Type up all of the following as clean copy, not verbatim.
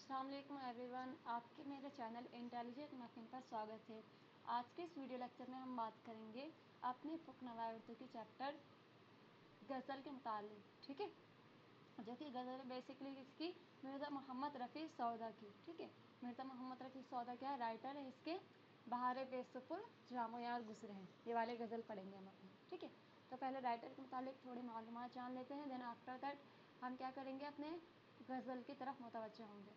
अस्सलाम वालेकुम एवरीवन, आपके मेरे चैनल इंटेलिजेंट मैथिंग पर स्वागत है। आज के इस वीडियो लेक्चर में हम बात करेंगे अपने फ़ुक नवाए उर्दू की चैप्टर गज़ल के मुतालिक, ठीक है, जो कि गज़ल बेसिकली इसकी मिर्ज़ा मोहम्मद रफ़ी सौदा की, ठीक है। मिर्ज़ा मोहम्मद रफ़ी सौदा क्या है, राइटर है इसके। बहार बेसुपुर जामो यार गुज़रे हैं, ये वाले गज़ल पढ़ेंगे हम अपने, ठीक है। तो पहले राइटर के मुतालिक थोड़ी मालूमात जान लेते हैं, देन आफ्टर दैट हम क्या करेंगे, अपने गज़ल की तरफ मुतवज्जह होंगे।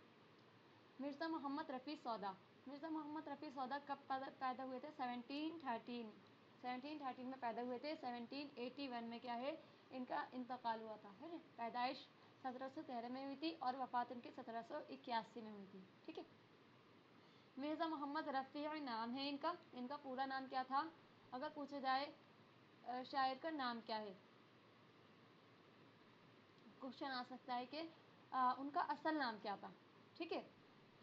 मिर्ज़ा मोहम्मद रफ़ी सौदा। मिर्ज़ा मोहम्मद रफ़ी सौदा कब पैदा हुए थे? 1713 में पैदा हुए थे। 1781 में क्या है, इनका इंतकाल हुआ था, है ना। पैदाइश 1713 में हुई थी और वफ़ात इनकी 1781 में हुई थी, ठीक है। मिर्ज़ा मोहम्मद रफ़ी नाम है इनका। इनका पूरा नाम क्या था? अगर पूछा जाए शायर का नाम क्या है, क्वेश्चन आ सकता है कि उनका असल नाम क्या था, ठीक है।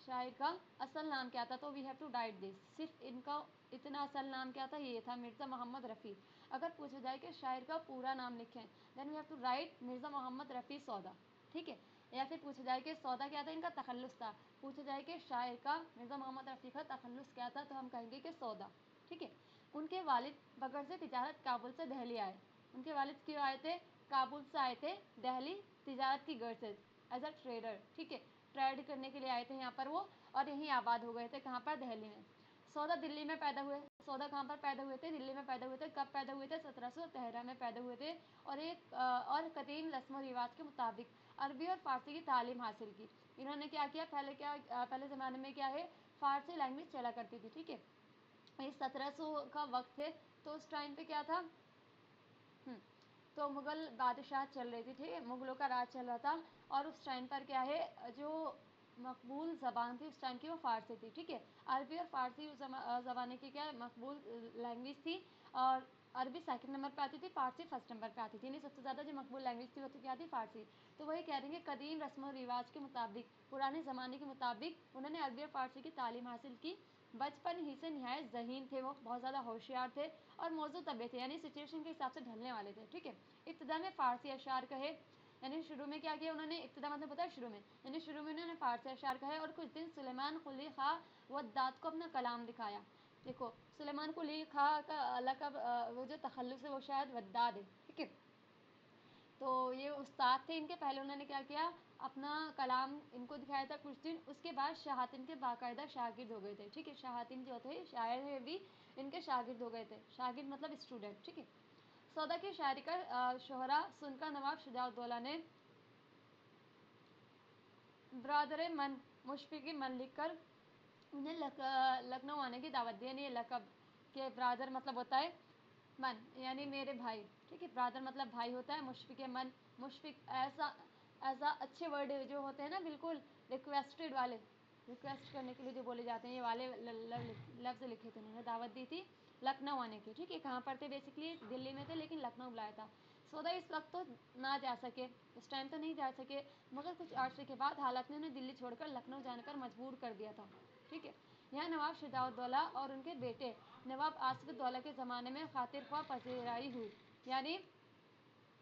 शायर का असल नाम क्या था, तो we have to write this. सिर्फ इनका इतना असल नाम क्या था, ये था मिर्ज़ा मोहम्मद रफ़ी। अगर पूछा जाए कि शायर का पूरा नाम लिखें, then we have to write Mirza Mohammad Rafi Sauda, ठीक है। या फिर पूछा जाए कि सौदा क्या था, इनका तखल्लुस था। पूछा जाए कि शायर का मिर्ज़ा मोहम्मद रफ़ी का तखल्लुस क्या था, तो हम कहेंगे कि सौदा, ठीक है। उनके वालिद बगर से तिजारत काबुल से दहली आए। उनके वालिद क्यों आए थे? काबुल से आए थे दहली तिजारत की गर्ज से, एज अ ट्रेडर, ठीक है। ट्रेड करने के लिए आए थे यहाँ पर वो, और यहीं आबाद हो गए थे। कहाँ पर? दिल्ली में। सौदा दिल्ली में पैदा हुए। सौदा कहाँ पर पैदा हुए थे? दिल्ली में पैदा हुए थे। कब पैदा हुए थे? 1713 में पैदा हुए थे। और कदीम रस्म रिवाज के मुताबिक अरबी और फ़ारसी की तालीम हासिल की। इन्होंने क्या किया, पहले ज़माने में क्या है, फ़ारसी लैंग्वेज चला करती थी, ठीक है। ये 1700 का वक्त है, तो उस टाइम पे क्या था, तो मुग़ल बादशाह चल रही थी, ठीक है, मुग़लों का राज चल रहा था। और उस टाइम पर क्या है, जो मकबूल ज़बान थी उस टाइम की, वो फ़ारसी थी, ठीक है। अरबी और फ़ारसी उस ज़माने की क्या मकबूल लैंग्वेज थी। और अरबी सेकंड नंबर पे आती थी, फ़ारसी फर्स्ट नंबर पे आती थी। यानी सबसे ज़्यादा जो मकबूल लैंग्वेज थी वो तो क्या थी, फ़ारसी। तो वही कह रही है, कदीम रस्म रिवाज के मुताबिक, पुराने ज़माने के मुताबिक उन्होंने अरबी और फ़ारसी की तालीम हासिल की। बचपन ही से निहायत ज़हीन थे, वो बहुत ज़्यादा होशियार थे और मौजूद तबे थे, यानी सिचुएशन के हिसाब से ढलने वाले थे, ठीक है। इब्तिदा में फ़ारसी अशार कहे, यानी शुरू में क्या किया उन्होंने, इब्तिदा मतलब पता है शुरू में, यानी शुरू में उन्होंने फ़ारसी अशार कहे। और कुछ दिन सुलेमान कुली खां वद्दाद को अपना कलाम दिखाया। देखो, सुलेमान कुली खां का लक़ब, वो जो तखल्लुस है वो शायद वद्दाद है, ठीक है। तो ये उस्ताद थे इनके। पहले उन्होंने क्या किया, अपना कलाम इनको दिखाया था कुछ दिन। उसके बाद शाहतिन के बाकायदा शागिर्द हो गए थे, ठीक है। शाहतिन जो थे शायर है भी, इनके शागिर्द हो गए थे। शागिर्द मतलब स्टूडेंट, ठीक है। सौदा की शायरी का शोहरा सुनकर नवाब शुजाउद्दौला ने ब्रादर मन मुशफ़िक़ मन लिखकर उन्हें लखनऊ आने की दावत दी। यानी लक़ब के ब्रादर मतलब होता है मन, यानी मेरे भाई, ठीक है। ब्रादर मतलब भाई होता है। मुशफ़िक़ मन, मुशफ़िक़ ऐसा अच्छे वर्ड जो होते हैं ना, बिल्कुल रिक्वेस्टेड वाले, रिक्वेस्ट करने के लिए जो बोले जाते हैं, ये वाले लफ्ज़ लिखे थे उन्होंने। दावत दी थी लखनऊ आने की, ठीक है। कहाँ पर थे? बेसिकली दिल्ली में थे, लेकिन लखनऊ बुलाया था। सौदा इस वक्त तो ना जा सके, उस टाइम तो नहीं जा सके, मगर कुछ अर्से के बाद हालात ने उन्हें दिल्ली छोड़कर लखनऊ जाने पर मजबूर कर दिया था, ठीक है। यहाँ नवाब शुजाउद्दौला और उनके बेटे नवाब आसिफ़ुद्दौला के ज़माने में खातिर ख्वाह पजीराई हुई। यानी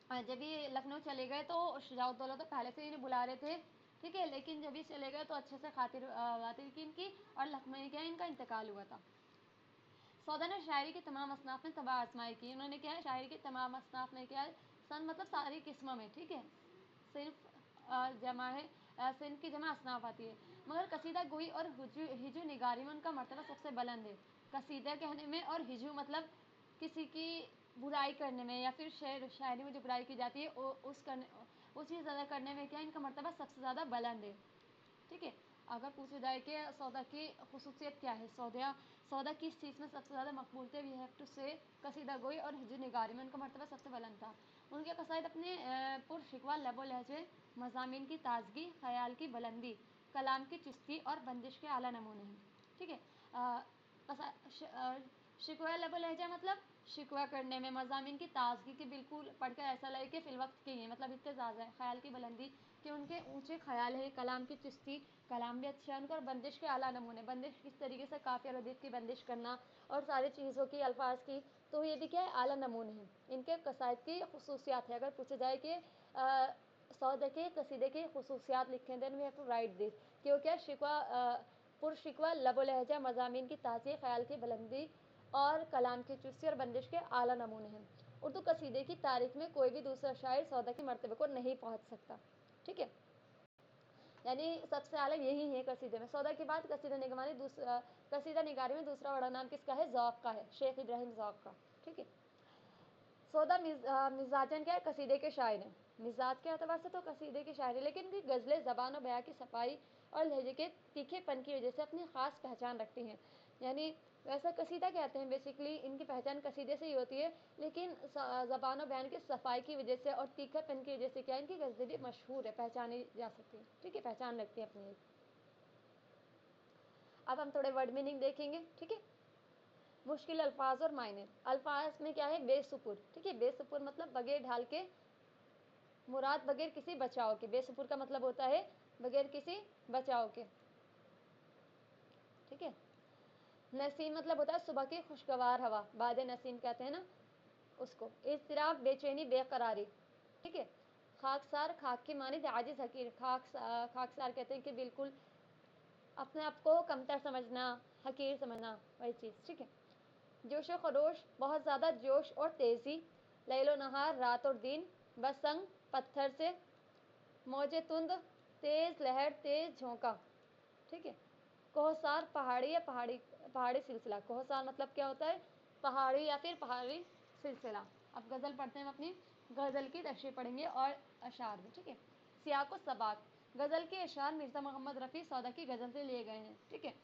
जब ये लखनऊ चले गए तो शुजाउद्दौला तो पहले से इन्हें बुला रहे थे, ठीक है, लेकिन जब ये चले गए तो अच्छे से खातिर बातिल की इनकी, और लखनऊ में क्या इनका इंतकाल हुआ था। सौदा ने शायरी की तमाम असनाफ में तबाह आजमाई की। उन्होंने क्या है, शायरी की तमाम असनाफ में क्या है, सन मतलब सारी किस्मों में, ठीक है। सिर्फ जमा है, सिंध की जमा असनाफ आती है, मगर कसीदा गोई और हिजू निगारी में उनका मर्तबा सबसे बुलंद है। कसीदा कहने में और हिजू मतलब किसी की बुराई करने में, या फिर शेर शायरी में जो बुराई की जाती है उस चीज़ अदा करने में क्या इनका मर्तबा सबसे ज़्यादा बुलंद है, ठीक है। अगर पूछा जाए कि सौदा की खुसूसियत क्या है, सौदा किस चीज़ में सबसे ज़्यादा मकबूल थे, वी हैव टू से कसीदा गोई और हिजू निगारी में उनका मर्तबा सबसे बुलंद था। उनके कसाइद अपने पुरशिकवा लबो लहजे, मज़ामीन की ताजगी, ख़याल की बुलंदी, कलाम की चुस्ती और बंदिश के आला नमूने हैं, ठीक है। शिकवा लबो लहजा मतलब शिकवा करने में, मज़ामीन की ताजगी की, बिल्कुल पढ़कर ऐसा लगे कि फ़िल वक्त के हैं, मतलब इतने ज़्यादा है। ख़याल की बुलंदी कि उनके ऊंचे ख्याल है। कलाम की चुस्ती, कलाम भी अच्छा है उनका। और बंदिश के आला नमूने, बंदिश किस तरीके से काफ़ी और अदीब की बंदिश करना और सारी चीज़ों की, अल्फाज की, तो ये भी क्या है, आला नमूने हैं। इनके कसायद की खसूसियात है। अगर पूछा जाए कि सौदा के कसीदे की खसूसियात लिखें, then we have to write this, कि वो क्या शिकवा पुरशिकवा लबो लहजा मज़ामीन की ताज़ी, ख्याल की बुलंदी और कलाम की चुस्ती और बंदिश के आला नमूने हैं। उर्दू कसीदे की तारीख में कोई भी दूसरा शायर सौदा के मर्तबे को नहीं पहुँच सकता। ठीक है, यानी सबसे आला यही है कसीदे में। सौदा के बाद कसीदा निगमानी कसीदा निगारी में दूसरा बड़ा नाम किसका है? ज़ौक़ का है, शेख इब्राहिम ज़ौक़ का। ठीक है, सौदा मिजाजन क्या है? कसीदे के शायर हैं। मिजाज के अतबार से तो कसीदे की शायरी, लेकिन इनकी गज़लें ज़बान और बयां की सफाई और लहजे के तीखेपन की वजह से अपनी ख़ास पहचान रखती हैं। यानी वैसा कसीदा कहते हैं, बेसिकली इनकी पहचान कसीदे से ही होती है, लेकिन ज़बान और बयान की सफाई की वजह से और तीखेपन की वजह से क्या इनकी गज़लें भी मशहूर है, पहचानी जा सकती है। ठीक है, पहचान रखती है अपनी। अब हम थोड़े वर्ड मीनिंग देखेंगे। ठीक है, मुश्किल अल्फाज और मायने। अल्फाज में क्या है? बेसुपुर। ठीक है, बेसुपुर मतलब बगैर ढाल के, मुराद बगैर किसी बचाव के। बेसुपुर का मतलब होता है बगैर किसी बचाव के। ठीक है, नसीम मतलब होता है सुबह की खुशगवार हवा, बाद नसीम कहते हैं ना उसको। इज़्तिराब बेचैनी बेकरारी। ठीक है, खाकसार खाक की मानी आजिज़ हकीर। खाकसार कहते हैं कि बिल्कुल अपने आप को कमतर समझना, हकीर समझना, वही चीज़। ठीक है, जोश व खरोश बहुत ज़्यादा जोश और तेज़ी। लैलो नहार रात और दिन, बसंग पत्थर से, मौजे तुंद तेज़ लहर तेज़ झोंका। ठीक है, कोहसार पहाड़ी या पहाड़ी सिलसिला। कोहसार मतलब क्या होता है? पहाड़ी या फिर पहाड़ी सिलसिला। अब गज़ल पढ़ते हैं, हम अपनी गज़ल की तशरीह पढ़ेंगे और अशार भी। ठीक है, सियाक व सबाक। गज़ल के अशार मिर्ज़ा मोहम्मद रफ़ी सौदा की गज़ल से लिए गए हैं। ठीक है,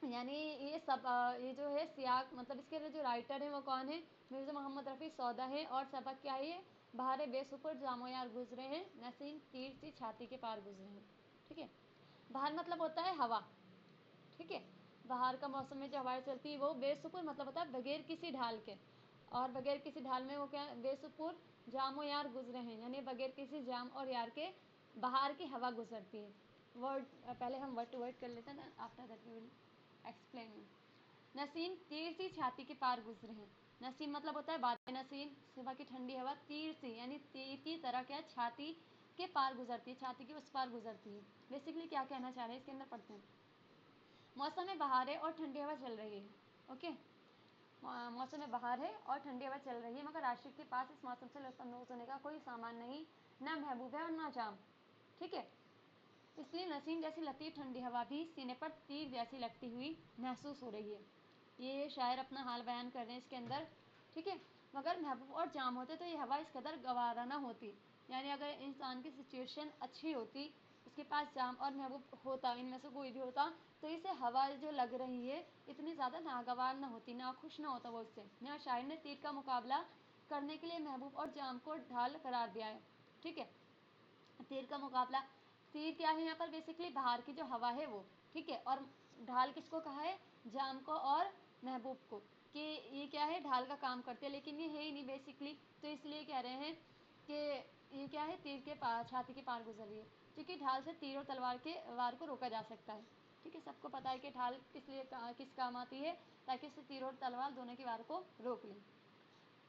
यानी ये जो है सियाक मतलब इसके जो राइटर हैं वो कौन है? मिर्ज़ा मोहम्मद रफ़ी सौदा है। और सबक क्या है? बहारे बेसुपुर जामो यार गुजरे हैं, नसीम तीर सी छाती के पार गुजरे हैं। ठीक है, बहार मतलब होता है हवा। ठीक है, बाहर का मौसम में जो हवाएं चलती है वो बेसुपुर मतलब होता है बगैर किसी ढाल के। और बगैर किसी ढाल में वो क्या? बेसुपुर जामो यार गुजरे हैं, यानी बगैर किसी जाम और यार के बाहर की हवा गुजरती है। वर्ड पहले हम वर्ड टू वर्ड कर लेते हैं ना, after that we will explain. नसीम तीर सी छाती के पार गुजरे हैं। नसीम मतलब होता है बाद नसीम, सुबह की ठंडी हवा तीर सी यानी तीर की तरह क्या? छाती के पार गुजरती है, छाती के उस पार गुजरती है। बेसिकली क्या कहना चाह रहे हैं इसके अंदर पढ़ते हैं। मौसम में बहार है और ठंडी हवा चल रही है। ओके, मौसम में बहार है और ठंडी हवा चल रही है, मगर आशिक के पास इस मौसम से लुत्फ़अंदोज़ होने का कोई सामान नहीं, ना महबूब है और ना जाम। ठीक है, इसलिए नसीम जैसी लतीफ़ ठंडी हवा भी सीने पर तीर जैसी लगती हुई महसूस हो रही है। ये शायर अपना हाल बयान कर रहे हैं इसके अंदर। ठीक है, मगर महबूब और जाम होते तो ये हवा इस कदर गवारा ना होती। यानी अगर इंसान की सिचुएशन अच्छी होती, उसके पास जाम और महबूब होता, इनमें से कोई भी होता, तो इसे हवा जो लग रही है इतनी ज़्यादा नागवार ना होती, ना खुश ना होता वो इससे। यहाँ शायर ने तीर का मुकाबला करने के लिए महबूब और जाम को ढाल करार दिया है। ठीक है, तीर का मुकाबला, तीर क्या है यहाँ पर? बेसिकली बाहर की जो हवा है वो। ठीक है, और ढाल किसको कहा है? जाम को और महबूब को, कि ये क्या है? ढाल का काम करते हैं, लेकिन ये है ही नहीं बेसिकली, तो इसलिए कह रहे हैं कि ये क्या है? तीर के पार, छाती के पार गुजर रही है, क्योंकि ढाल से तीर और तलवार के वार को रोका जा सकता है। ठीक है, सबको पता है कि ढाल किस काम आती है, ताकि इससे तीर और तलवार दोनों की वार को रोक लें।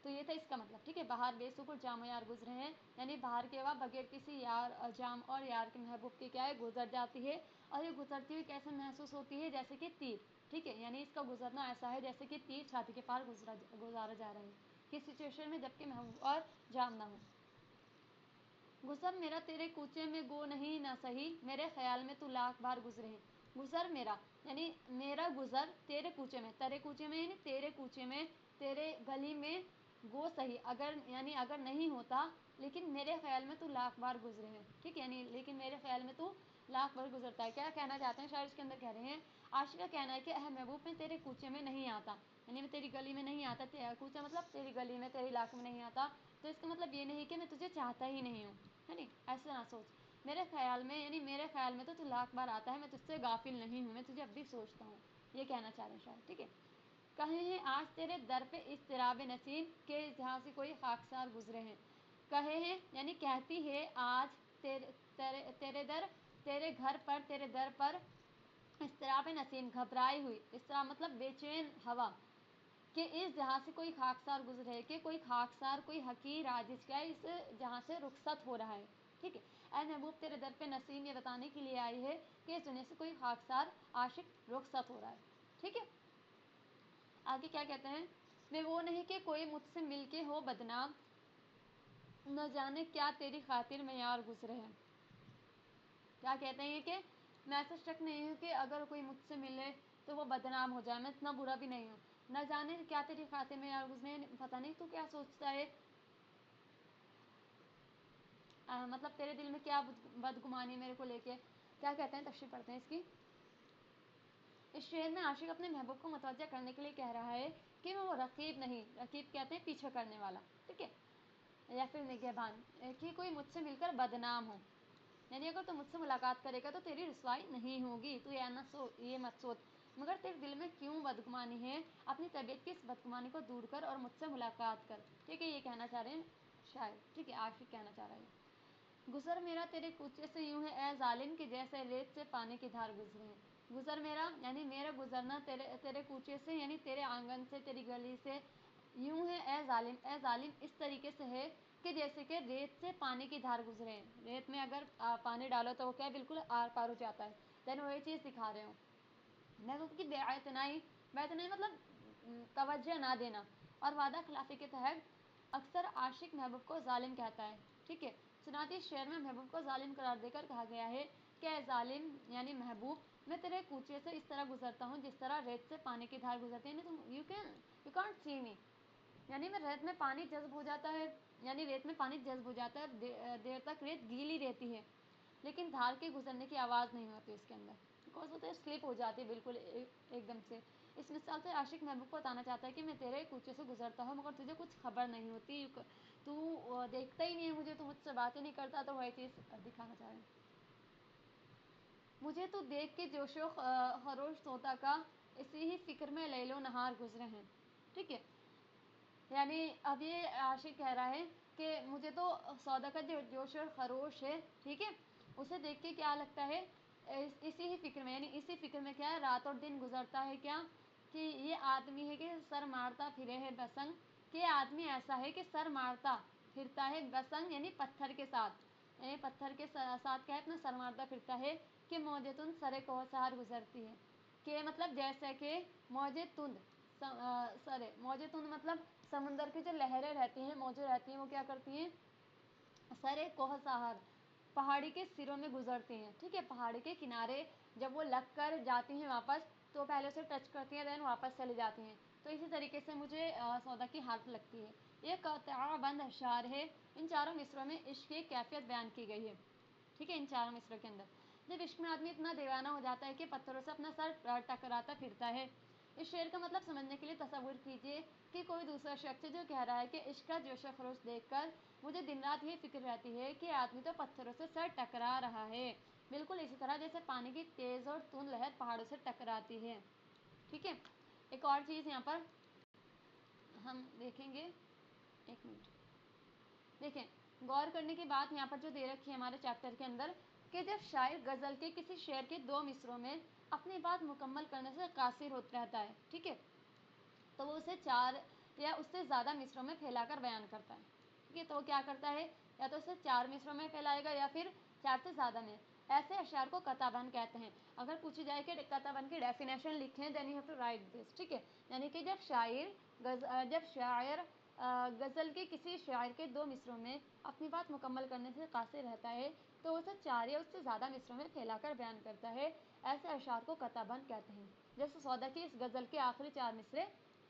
तो ये था इसका मतलब। ठीक है, बाहर बेसुकुर जाम यार गुजरे हैं, यानी बाहर के हवा बगैर किसी यार जाम और यार के महबूब के क्या है? गुजर जाती है। और ये गुजरती हुई कैसे महसूस होती है? जैसे कि तीर। ठीक है, यानी इसका गुजरना ऐसा है जैसे कि तीर छाती के पार गुजारा जा रहा है, किस सिचुएशन में? जबकि महबूब और जाम ना हो। गुजर मेरा तेरे कूचे में गो नहीं ना सही, मेरे ख्याल में तू लाख बार गुजरे हैं। गुजर मेरा यानी मेरा गुजर तेरे कूचे में, तेरे कूचे में यानी तेरे कूचे में, तेरे गली में गो सही, अगर यानी अगर नहीं होता, लेकिन मेरे ख्याल में तू लाख बार गुजरे हैं। ठीक है, यानी लेकिन मेरे ख्याल में तू लाख बार गुजरता है। क्या कहना चाहते हैं शायद इसके अंदर? कह रहे हैं आशिक का कहना है कि अह महबूब मैं तेरे कूचे में नहीं आता, यानी मैं तेरी गली में नहीं आता। कूचा मतलब तेरी गली में, तेरे इलाके में नहीं आता, तो इसका मतलब ये नहीं कि मैं तुझे चाहता ही नहीं हूँ, है नहीं, ऐसा ना सोच। मेरे ख्याल में यानी मेरे ख्याल में तो तू लाख बार आता है, मैं तुझसे गाफिल नहीं हूँ, मैं तुझे अब भी सोचता हूँ, ये कहना चाह रहे हैं शायद। ठीक है, कहे हैं आज तेरे दर पे इज़्तिराब नसीम के जहाँ से कोई खाकसार गुजरे हैं। कहे हैं यानी कहती है आज तेरे घर पर, तेरे दर पर इज़्तिराब नसीम घबराई हुई, इज़्तिराब मतलब बेचैन हवा, کہ اس جہاں سے کوئی خاکسار گزرے، کہ کوئی خاکسار، کوئی حقیر عاجز کیا ہے اس جہاں سے رخصت ہو رہا ہے، ٹھیک ہے۔ اے محبوب تیرے در پہ نسیم یہ بتانے کے لیے آئی ہے کہ اس دنیا سے کوئی خاکسار عاشق رخصت ہو رہا ہے، ٹھیک ہے۔ آگے کیا کہتے ہیں، میں وہ نہیں کہ کوئی مجھ سے مل کے ہو بدنام، نہ جانے کیا تیری خاطر میں یار گزرے ہیں۔ کیا کہتے ہیں کہ میں ایسا شک نہیں ہوں کہ اگر کوئی مجھ سے ملے تو وہ بدنام ہو جائے، میں اتنا برا بھی نہیں ہوں، نہ جانے کیا تیری خاطر میں یار گزرے، پتہ نہیں تو کیا سوچتا ہے، مطلب تیرے دل میں کیا بدگمانی میرے کو لے کے۔ کیا کہتے ہیں، تفسیر پڑھتے ہیں اس کی۔ اس شعر میں عاشق اپنے محبوب کو متوجہ کرنے کے لیے کہہ رہا ہے کہ وہ رقیب نہیں، رقیب کہتے ہیں پیچھے کرنے والا، ٹھیک ہے، یا پھر نگہبان، کہ کوئی مجھ سے مل کر بدنام ہو، یعنی اگر تو مجھ سے ملاقات کرے گا تو تیری رسوائی نہیں ہوگی، تو یہ مت سوچ، مگر تیرے دل میں کیوں بدگمانی ہے، اپنی طبیعت کی اس بدگمانی کو دور کر اور مجھ سے ملاقات کر، ٹھیک ہے۔ یہ کہنا چاہ رہے ہیں شاعر، ٹھیک ہے، عاشق کہنا چاہ رہا ہے۔ گزر میرا تیرے کوچے سے یوں ہے اے ظالم کہ جیسے ریت سے پانی کی دھار گزرے ہیں۔ گزر میرا یعنی میرا گزرنا تیرے کوچے سے، یعنی تیرے آنگن سے، تیری گلی سے، یوں ہے اے ظالم، اے ظالم اس طریقے سے ہے کہ جیسے کہ ریت سے پانی کی دھار گزرے ہیں۔ ریت میں اگر پانی ڈالو تو وہ کیا بالکل آر پار ہو جاتا ہے، دین وہی چیز دکھا رہے ہوں۔ محبوب کی بے اعتنائی مطلب توجہ نہ دینا اور وعدہ خلافی کے تحت اکثر عاشق محبوب کو ظالم کہتا ہے، ٹھیک ہے۔ چنانچہ اس شعر میں محبوب کو ظالم قرار دے کر کہا گیا ہے کہ اے ظالم یعنی محبوب، میں تیرے کوچے سے اس طرح گزرتا ہوں جس طرح ریت سے پانی کی دھار گزرتی ہے، یعنی تم یو کانٹ سی می، یعنی میں ریت میں پانی جذب ہو جاتا ہے، یعنی ریت میں پانی جذب ہو جاتا ہے، دیر تک ریت گیلی رہتی ہے لیکن دھار کے گزرنے کی آواز نہیں ہوتی اس کے اندر، بیکاز وہ تو سلپ ہو جاتی ہے بالکل ایک دم سے۔ اس مثال سے عاشق محبوب کو بتانا چاہتا ہے کہ میں تیرے کوچے سے گزرتا ہوں مگر تجھے کچھ خبر نہیں ہوتی، تو دیکھتا ہی نہیں ہے مجھے، تو مجھ سے بات ہی نہیں کرتا، تو وہی چیز دکھانا چاہ رہے ہیں۔ مجھے تو دیکھ کے جوش و خروش سودا کا اسی ہی فکر میں لیل و نہار گزرے ہیں، ٹھیک ہے۔ یعنی اب یہ عاشق کہہ رہا ہے کہ مجھے تو سودا کا جو جوش و خروش ہے، ٹھیک ہے، اسے دیکھ کے کیا لگتا ہے، اسی ہی فکر میں، یعنی اسی فکر میں کیا ہے، رات اور دن گزرتا ہے، کیا کہ یہ آدمی ہے کہ سر مارتا پھرے ہے بسنگ، کہ یہ آدمی ایسا ہے کہ سر مارتا پھرتا ہے بسنگ یعنی پتھر کے ساتھ، یعنی پتھر کے ساتھ کیا ہے، اپنا سر مارتا پھرتا ہے، کہ موجے تند سرے کوہسار گزرتی ہے، کہ مطلب جیسے کہ موجے تند سرے، موجے تند مطلب سمندر کی جو لہریں رہتی ہیں، موجیں رہتی ہیں، وہ کیا کرتی ہیں، سرے کوہسار پہاڑی کے سروں میں گزرتی ہیں، ٹھیک ہے، پہاڑی کے کنارے جب وہ لگ کر جاتی ہیں واپس تو پہلے سے ٹچ کرتی ہیں دین واپس چلی جاتی ہیں، تو اسی طریقے سے مجھے سودا کی حالت لگتی ہے۔ یہ قطعہ بند اشعار ہے، ان چاروں مصروں میں عشق کی کیفیت بیان کی گئی ہے، ٹھیک ہے، ان چاروں مصروں کے اندر جب عشق میں آدمی اتنا دیوانہ ہو جاتا ہے کہ پتھروں سے اپنا سر ٹکراتا پھرتا ہے۔ اس شعر کا مطلب سمجھنے کے لیے تصور کیجئے کہ کوئی دوسرا شخص جو کہہ رہا ہے کہ عشق کا جوش و خروش دیکھ کر مجھے دن رات یہ فکر رہتی ہے کہ آدمی تو پتھروں سے سر ٹکرا رہا ہے، بالکل اسی طرح جیسے پانی کی تیز اور تند لہر پہاڑوں سے ٹکراتی ہے، ٹھیک ہے۔ ایک اور چیز یہاں پر ہم دیکھیں گے، ایک منٹ دیکھیں، غور کرنے کی بات یہاں پر جو دے رکھی ہے ہمارے چیپٹر کے اندر، کہ جب شاعر غزل کے کسی شعر کے 2 مصروں میں اپنی بات مکمل کرنے سے قاصر رہتا ہے، ٹھیک ہے، تو وہ اسے 4 یا اس سے زیادہ مصروں میں پھیلا کر بیان کرتا ہے، ٹھیک ہے، تو وہ کیا کرتا ہے، یا تو اسے 4 مصروں میں پھیلائے گا یا پھر 4 سے زیادہ میں، ایسے اشعار کو قطع بند کہتے ہیں۔ اگر پوچھی جائے کہ قطع بند کی ڈیفینیشن لکھیں then you have to write this, ٹھیک ہے، یعنی کہ جب شاعر غزل کے کسی شاعر کے 2 مصروں میں اپنی بات مکمل کرنے سے قاصر رہتا ہے تو اسے 4 یا اس سے زیادہ مصروں میں پھیلا کر بیان کرتا ہے، ایسے اشعار کو قطع بند کہتے ہیں۔ جیسے سودا کی اس غزل کے آخری 4 مصرے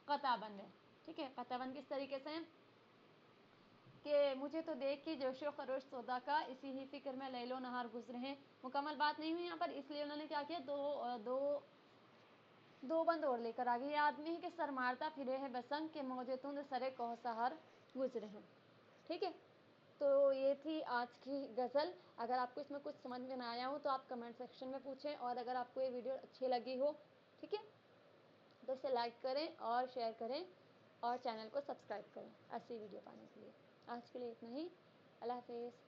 قطع بند ہے، ٹھیک ہے، قطع بند کس طریقے سے ہیں کہ مجھے تو دیکھ کے جوش و خروش سودا کا اسی ہی فکر میں لیل و نہار گزرے ہیں، مکمل بات نہیں ہوئی یہاں پر، اس لیے انہوں نے کیا کیا، دو بند اور لے کر آگے، یہ آدمی ہے کہ سر مارتا پھرے ہے بسنگ کہ موجے تند سرے کوہسار گزرے ہیں، ٹھیک ہے۔ تو یہ تھی آج کی غزل، اگر آپ کو اس میں کچھ سمجھ میں نہ آیا ہو تو آپ کمنٹ سیکشن میں پوچھیں، اور اگر آپ کو یہ ویڈیو اچھی لگی ہو، ٹھیک ہے، تو اسے لائک کریں اور شیئر کریں اور چینل کو سبسکرائب کریں ایسی ویڈیو پانے کے لیے۔ آج کے لیے اتنا ہی، اللہ حافظ۔